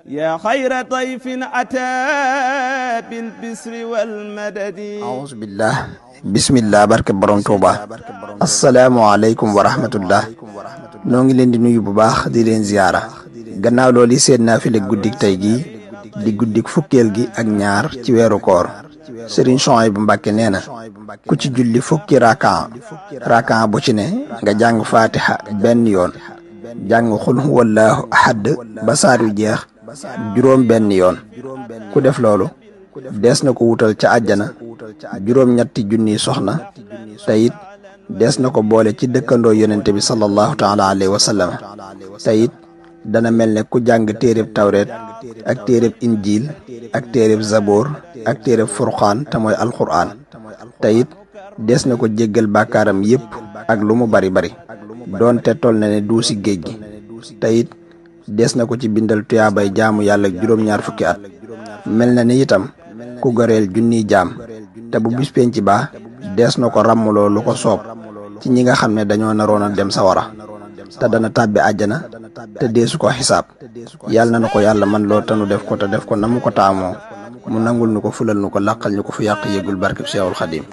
يا خير ضيف أتى بالبسر والمدد أعوذ بالله بسم الله barke borom Touba asalaamaaleykum wa rahmatullah noo ngi leen di nuyu bu baax di leen ziyaara gannaaw loolu yi seet naa fi le guddik tey gii di guddik fukkeel gi ak ñaar ci weeru koor Serigne Souhaïbou Mbacké nee na ku ci julli fukki rakan bu ci ne nga jàng fatiha benn yoon jàng xul huwallaahu ahad ba saar yu jeex juróom benn yoon ku def loolu dees na ko wutal ca àjjana juróom ñetti junniy soxna te it dees na ko boole ci dëkkandoo yonente bi sallallahu taala alayhi wa sallam te it dana mel ne ku jàng téereb tawreet ak téereb injiil ak téereb zaboor ak téereb furqaan te mooy alquraan te it dees na ko jéggal bàkkaaram yépp ak lu mu bari bari doonte tol na ne duusi géej gi te it dees na ko ci bindal tuyaabay jaamu yàlla juróom-ñaar fukki at mel na ni itam ku goreel junniy jaam te bu bis penc ba dees na ko ràmmuloo lu ko soob ci ñi nga xam ne dañoo naroon a dem sawara te dana tàbbi àjjana te deesu ko xisaab yàlla na ko yàlla man loo tanu def ko te def ko na mu ko taamoo mu nangul nu ko fulal nu ko làqal ñu ko fu yàq yëgul barkeb Seexul Xadiim.